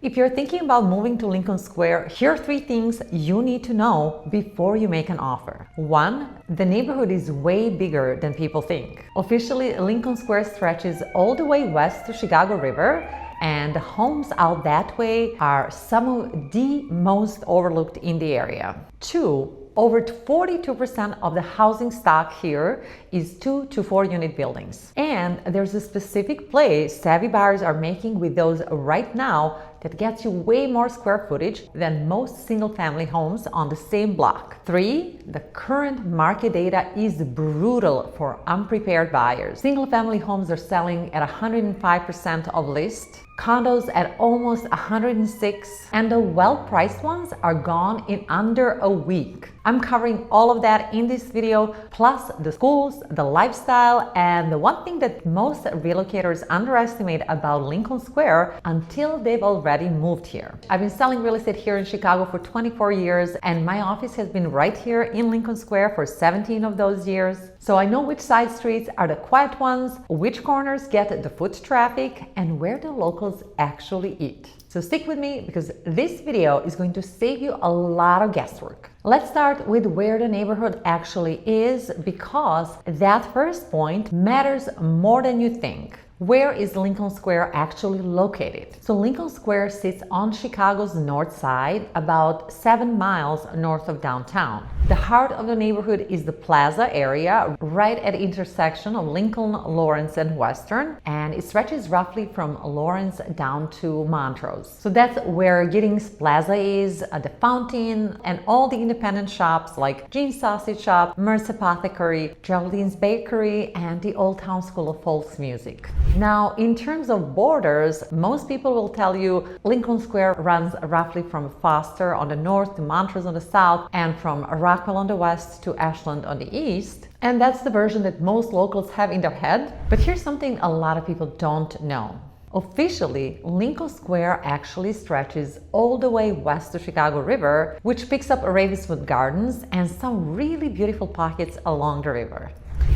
If you're thinking about moving to Lincoln Square, here are 3 things you need to know before you make an offer. 1. The neighborhood is way bigger than people think. Officially, Lincoln Square stretches all the way west to Chicago River, and the homes out that way are some of the most overlooked in the area. 2. Over 42% of the housing stock here is 2 to 4 unit buildings. And there's a specific play savvy buyers are making with those right now that gets you way more square footage than most single family homes on the same block. 3. The current market data is brutal for unprepared buyers. Single family homes are selling at 105% of list, condos at almost 106, and the well-priced ones are gone in under a week. I'm covering all of that in this video, plus the schools, the lifestyle, and the one thing that most relocators underestimate about Lincoln Square until they've already moved here. I've been selling real estate here in Chicago for 24 years, and my office has been right here in Lincoln Square for 17 of those years. So I know which side streets are the quiet ones, which corners get the foot traffic, and where the locals actually eat. So stick with me because this video is going to save you a lot of guesswork. Let's start with where the neighborhood actually is, because that first point matters more than you think. Where is Lincoln Square actually located? So Lincoln Square sits on Chicago's north side, about 7 miles north of downtown. The heart of the neighborhood is the Plaza area, right at the intersection of Lincoln, Lawrence, and Western, and it stretches roughly from Lawrence down to Montrose. So that's where Giddings Plaza is, the Fountain, and all the independent shops like Jean's Sausage Shop, Mert's Apothecary, Geraldine's Bakery, and the Old Town School of Folk Music. Now, in terms of borders, most people will tell you Lincoln Square runs roughly from Foster on the north to Montrose on the south, and from Rockwell on the west to Ashland on the east. And that's the version that most locals have in their head. But here's something a lot of people don't know. Officially, Lincoln Square actually stretches all the way west to Chicago River, which picks up Ravenswood Gardens and some really beautiful pockets along the river.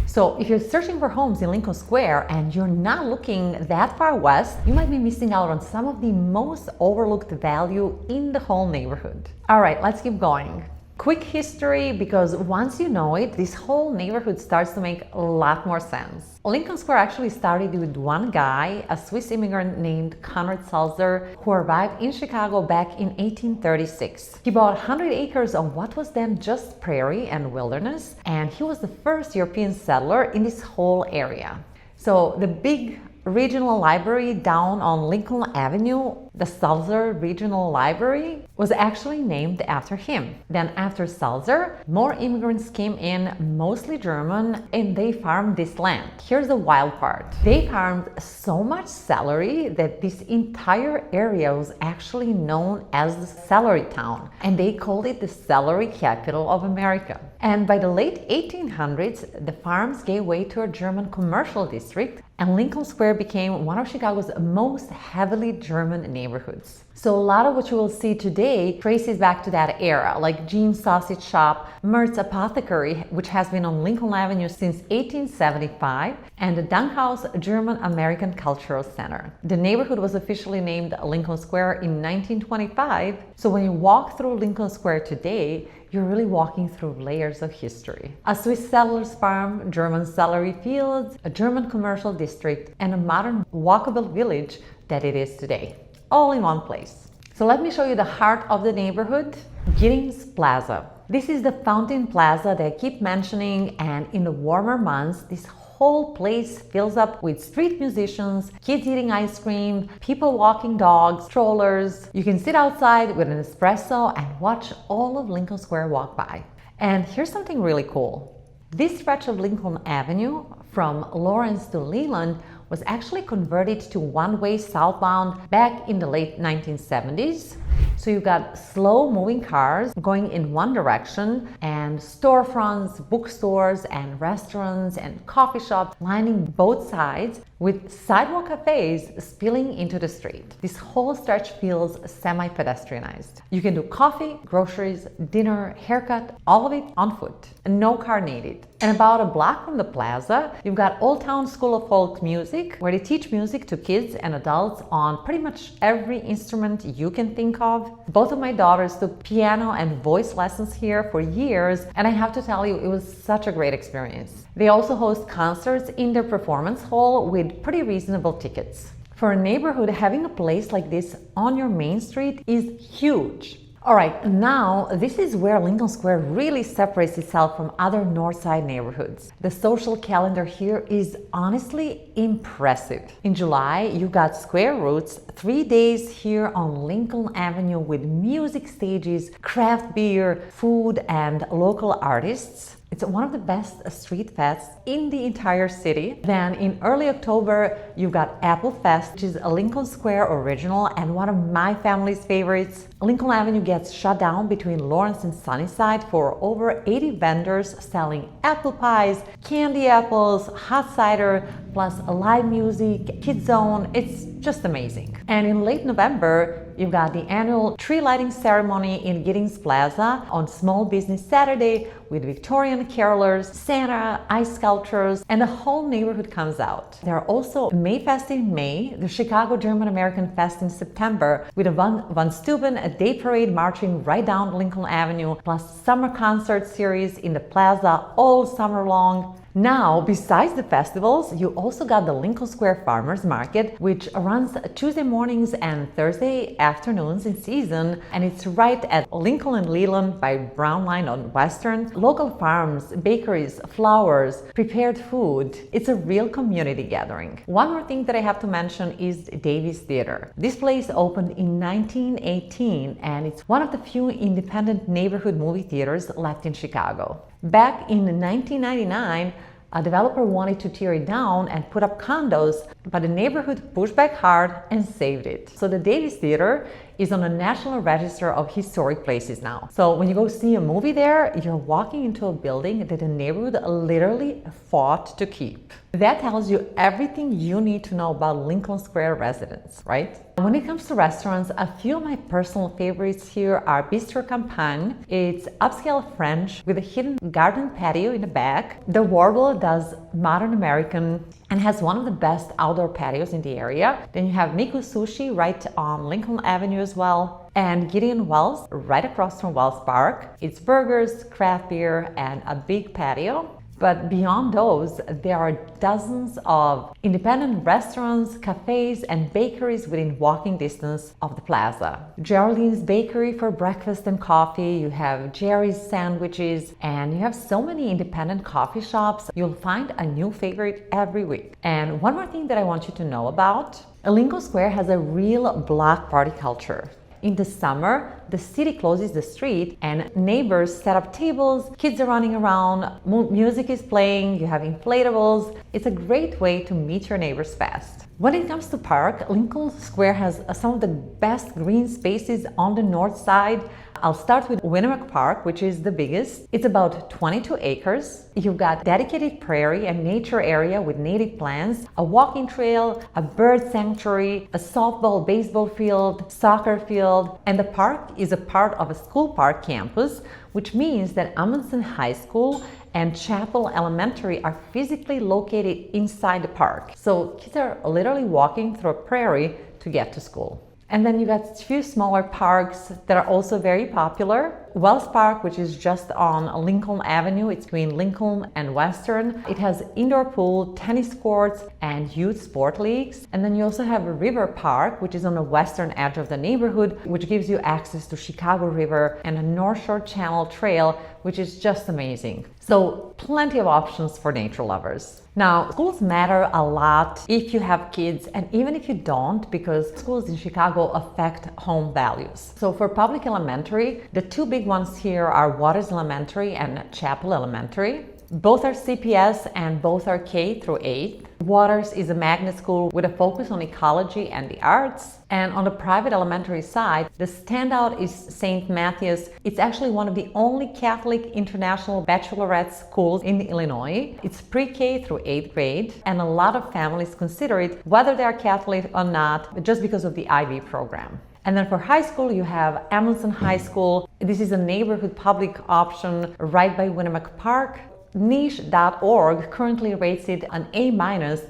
So if you're searching for homes in Lincoln Square and you're not looking that far west, you might be missing out on some of the most overlooked value in the whole neighborhood. All right, let's keep going. Quick history, because once you know it, this whole neighborhood starts to make a lot more sense. Lincoln Square actually started with one guy, a Swiss immigrant named Conrad Sulzer, who arrived in Chicago back in 1836. He bought 100 acres of what was then just prairie and wilderness, and he was the first European settler in this whole area. So the big regional library down on Lincoln Avenue, the Sulzer Regional Library, was actually named after him. Then after Sulzer, more immigrants came in, mostly German, and they farmed this land. Here's the wild part. They farmed so much celery that this entire area was actually known as the Celery Town, and they called it the celery capital of America. And by the late 1800s, the farms gave way to a German commercial district, and Lincoln Square became one of Chicago's most heavily German neighborhoods. So a lot of what you will see today traces back to that era, like Jean's Sausage Shop, Mert's Apothecary, which has been on Lincoln Avenue since 1875, and the Dunkhaus German-American Cultural Center. The neighborhood was officially named Lincoln Square in 1925, so when you walk through Lincoln Square today, you're really walking through layers of history. A Swiss settler's farm, German celery fields, a German commercial district, and a modern walkable village that it is today, all in one place. So let me show you the heart of the neighborhood, Giddings Plaza. This is the Fountain Plaza that I keep mentioning, and in the warmer months, this whole place fills up with street musicians, kids eating ice cream, people walking dogs, strollers. You can sit outside with an espresso and watch all of Lincoln Square walk by. And here's something really cool. This stretch of Lincoln Avenue from Lawrence to Leland was actually converted to one-way southbound back in the late 1970s. So you got slow-moving cars going in one direction, and storefronts, bookstores, and restaurants and coffee shops lining both sides, with sidewalk cafes spilling into the street. This whole stretch feels semi-pedestrianized. You can do coffee, groceries, dinner, haircut, all of it on foot, and no car needed. And about a block from the plaza, you've got Old Town School of Folk Music, where they teach music to kids and adults on pretty much every instrument you can think of. Both of my daughters took piano and voice lessons here for years, and I have to tell you, it was such a great experience. They also host concerts in their performance hall with pretty reasonable tickets. For a neighborhood, having a place like this on your main street is huge. Alright, now this is where Lincoln Square really separates itself from other Northside neighborhoods. The social calendar here is honestly impressive. In July, you got Square Roots, 3 days here on Lincoln Avenue with music stages, craft beer, food, and local artists. It's one of the best street fests in the entire city. Then in early October, you've got Apple Fest, which is a Lincoln Square original and one of my family's favorites. Lincoln Avenue gets shut down between Lawrence and Sunnyside for over 80 vendors selling apple pies, candy apples, hot cider, plus live music, kids zone. It's just amazing. And in late November, you've got the annual tree lighting ceremony in Giddings Plaza on Small Business Saturday with Victorian carolers, Santa, ice sculptures, and the whole neighborhood comes out. There are also Mayfest in May, the Chicago German-American Fest in September with a Von Steuben day parade marching right down Lincoln Avenue, plus summer concert series in the plaza all summer long. Now, besides the festivals, you also got the Lincoln Square Farmers Market, which runs Tuesday mornings and Thursday afternoons in season, and it's right at Lincoln and Leland by Brown Line on Western. Local farms, bakeries, flowers, prepared food. It's a real community gathering. One more thing that I have to mention is Davies Theater. This place opened in 1918, and it's one of the few independent neighborhood movie theaters left in Chicago. Back in 1999, a developer wanted to tear it down and put up condos, but the neighborhood pushed back hard and saved it. So the Davies Theater is on the National Register of Historic Places now. So when you go see a movie there, you're walking into a building that the neighborhood literally fought to keep. That tells you everything you need to know about Lincoln Square residents, right? When it comes to restaurants, a few of my personal favorites here are Bistro Campagne. It's upscale French with a hidden garden patio in the back. The Wardle does modern American and has one of the best outdoor patios in the area. Then you have Miku Sushi right on Lincoln Avenue as well. And Gideon Wells right across from Wells Park. It's burgers, craft beer, and a big patio. But beyond those, there are dozens of independent restaurants, cafes, and bakeries within walking distance of the plaza. Geraldine's Bakery for breakfast and coffee, you have Jerry's Sandwiches, and you have so many independent coffee shops. You'll find a new favorite every week. And one more thing that I want you to know about, Lincoln Square has a real block party culture. In the summer, the city closes the street and neighbors set up tables, kids are running around, music is playing, you have inflatables. It's a great way to meet your neighbors fast. When it comes to park, Lincoln Square has some of the best green spaces on the north side. I'll start with Winnemucca Park, which is the biggest. It's about 22 acres. You've got dedicated prairie and nature area with native plants, a walking trail, a bird sanctuary, a softball, baseball field, soccer field, and the park is a part of a school park campus, which means that Amundsen High School and Chapel Elementary are physically located inside the park. So kids are literally walking through a prairie to get to school. And then you got a few smaller parks that are also very popular. Wells Park, which is just on Lincoln Avenue, it's between Lincoln and Western. It has indoor pool, tennis courts, and youth sport leagues. And then you also have River Park, which is on the western edge of the neighborhood, which gives you access to Chicago River and a North Shore Channel Trail, which is just amazing. So plenty of options for nature lovers. Now, schools matter a lot if you have kids and even if you don't, because schools in Chicago affect home values. So for public elementary, the two big ones here are Waters Elementary and Chapel Elementary. Both are CPS and both are K through 8. Waters is a magnet school with a focus on ecology and the arts. And on the private elementary side, the standout is St. Matthew's. It's actually one of the only Catholic international baccalaureate schools in Illinois. It's pre-K through 8th grade, and a lot of families consider it, whether they are Catholic or not, just because of the IB program. And then for high school, you have Amundsen High School. This is a neighborhood public option right by Winnemucca Park. Niche.org currently rates it an A-,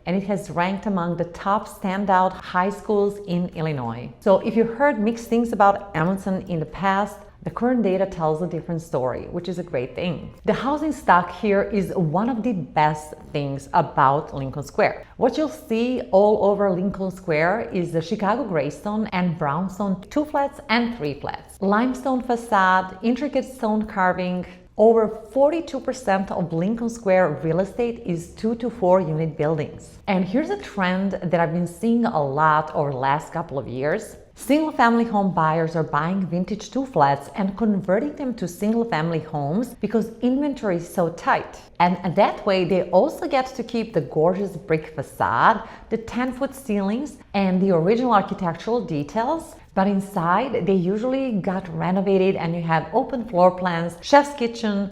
and it has ranked among the top standout high schools in Illinois. So if you heard mixed things about Evanston in the past, the current data tells a different story, which is a great thing. The housing stock here is one of the best things about Lincoln Square. What you'll see all over Lincoln Square is the Chicago Greystone and Brownstone 2 flats and 3 flats. Limestone facade, intricate stone carving. Over 42% of Lincoln Square real estate is 2 to 4 unit buildings. And here's a trend that I've been seeing a lot over the last couple of years. Single-family home buyers are buying vintage 2 flats and converting them to single-family homes because inventory is so tight. And that way, they also get to keep the gorgeous brick facade, the 10-foot ceilings, and the original architectural details. But inside, they usually got renovated and you have open floor plans, chef's kitchen,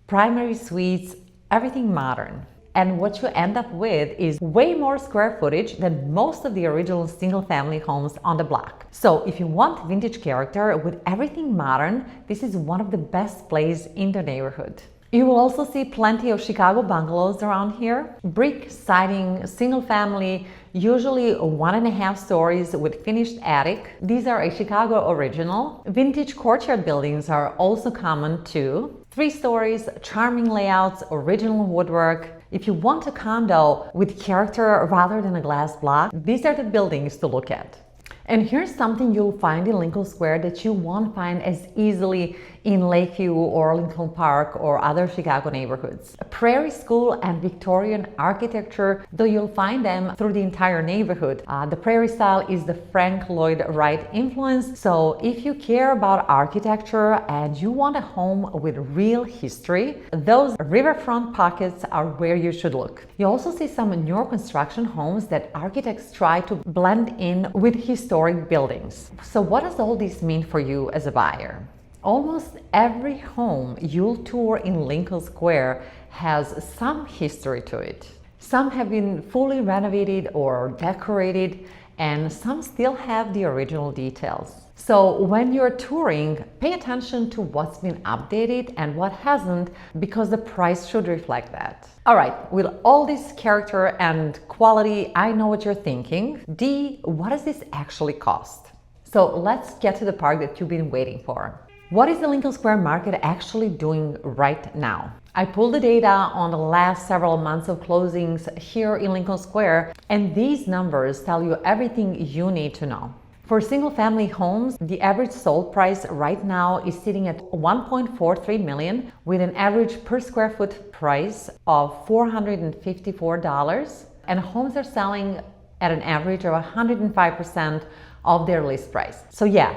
primary suites, everything modern. And what you end up with is way more square footage than most of the original single-family homes on the block. So if you want vintage character with everything modern, this is one of the best places in the neighborhood. You will also see plenty of Chicago bungalows around here. Brick siding, single family, usually 1.5 stories with finished attic. These are a Chicago original. Vintage courtyard buildings are also common too. 3 stories, charming layouts, original woodwork. If you want a condo with character rather than a glass block, these are the buildings to look at. And here's something you'll find in Lincoln Square that you won't find as easily in Lakeview or Lincoln Park or other Chicago neighborhoods. Prairie School and Victorian architecture, though you'll find them through the entire neighborhood. The Prairie style is the Frank Lloyd Wright influence. So if you care about architecture and you want a home with real history, those riverfront pockets are where you should look. You also see some newer construction homes that architects try to blend in with historic buildings. So what does all this mean for you as a buyer? Almost every home you'll tour in Lincoln Square has some history to it. Some have been fully renovated or decorated, and some still have the original details. So when you're touring, pay attention to what's been updated and what hasn't, because the price should reflect that. All right, with all this character and quality, I know what you're thinking. D, what does this actually cost? So let's get to the part that you've been waiting for. What is the Lincoln Square market actually doing right now? I pulled the data on the last several months of closings here in Lincoln Square, and these numbers tell you everything you need to know. For single-family homes, the average sold price right now is sitting at $1.43 million, with an average per square foot price of $454, and homes are selling at an average of 105% of their list price. So yeah,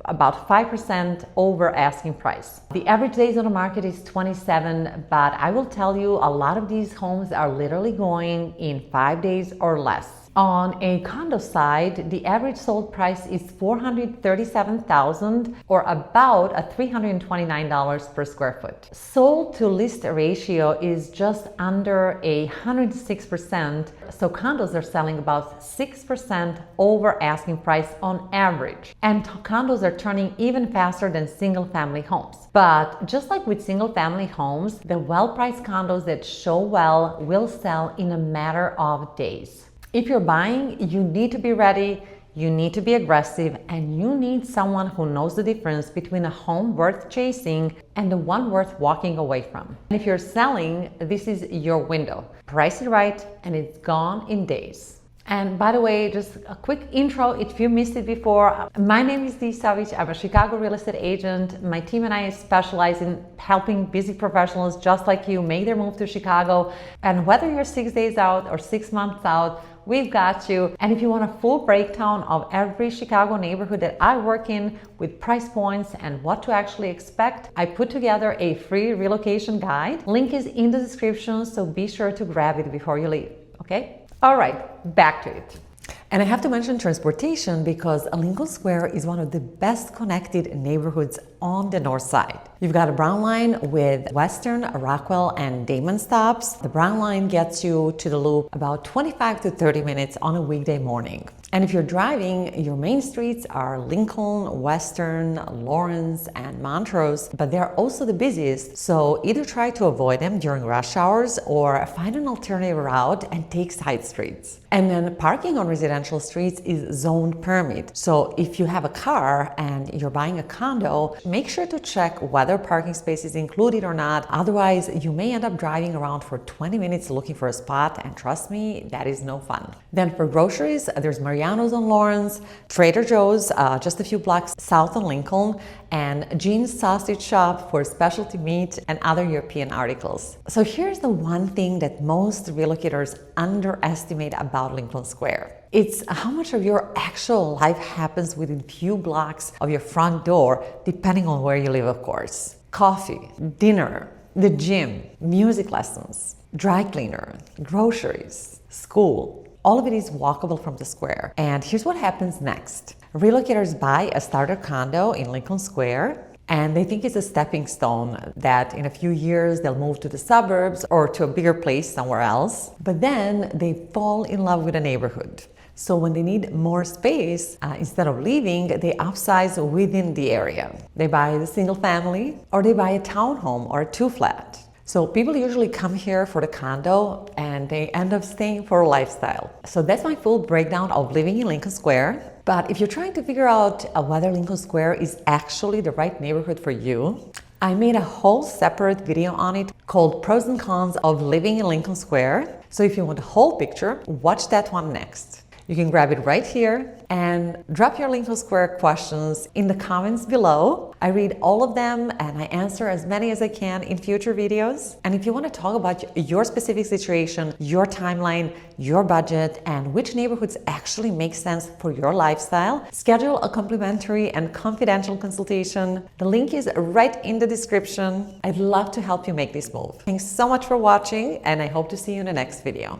about 5% over asking price. The average days on the market is 27, but I will tell you a lot of these homes are literally going in 5 days or less. On a condo side, the average sold price is $437,000, or about $329 per square foot. Sold to list ratio is just under 106%, so condos are selling about 6% over asking price on average. And condos are turning even faster than single family homes. But just like with single family homes, the well-priced condos that show well will sell in a matter of days. If you're buying, you need to be ready, you need to be aggressive, and you need someone who knows the difference between a home worth chasing and the one worth walking away from. And if you're selling, this is your window. Price it right, and it's gone in days. And by the way, just a quick intro if you missed it before. My name is Savic. I'm a Chicago real estate agent. My team and I specialize in helping busy professionals just like you make their move to Chicago. And whether you're 6 days out or 6 months out, we've got you. And if you want a full breakdown of every Chicago neighborhood that I work in with price points and what to actually expect, I put together a free relocation guide. Link is in the description, so be sure to grab it before you leave, okay? All right, back to it. And I have to mention transportation because Lincoln Square is one of the best connected neighborhoods on the north side. You've got a Brown line with Western, Rockwell, and Damon stops. The Brown line gets you to the Loop about 25 to 30 minutes on a weekday morning. And if you're driving, your main streets are Lincoln, Western, Lawrence, and Montrose, but they're also the busiest, so either try to avoid them during rush hours or find an alternative route and take side streets. And then parking on residential streets is zoned permit. So if you have a car and you're buying a condo, make sure to check whether parking space is included or not. Otherwise, you may end up driving around for 20 minutes looking for a spot, and trust me, that is no fun. Then for groceries, there's Mariano's on Lawrence, Trader Joe's just a few blocks south on Lincoln, and Jean's Sausage Shop for specialty meat and other European articles. So here's the one thing that most relocators underestimate about Lincoln Square. It's how much of your actual life happens within few blocks of your front door, depending on where you live, of course. Coffee, dinner, the gym, music lessons, dry cleaner, groceries, school. All of it is walkable from the square. And here's what happens next. Relocators buy a starter condo in Lincoln Square, and they think it's a stepping stone that in a few years they'll move to the suburbs or to a bigger place somewhere else. But then they fall in love with a neighborhood. So when they need more space, instead of leaving, they upsize within the area. They buy the single family, or they buy a townhome or a 2-flat. So people usually come here for the condo and they end up staying for a lifestyle. So that's my full breakdown of living in Lincoln Square. But if you're trying to figure out whether Lincoln Square is actually the right neighborhood for you, I made a whole separate video on it called Pros and Cons of Living in Lincoln Square. So if you want the whole picture, watch that one next. You can grab it right here and drop your Lincoln Square questions in the comments below. I read all of them and I answer as many as I can in future videos. And if you want to talk about your specific situation, your timeline, your budget, and which neighborhoods actually make sense for your lifestyle, schedule a complimentary and confidential consultation. The link is right in the description. I'd love to help you make this move. Thanks so much for watching, and I hope to see you in the next video.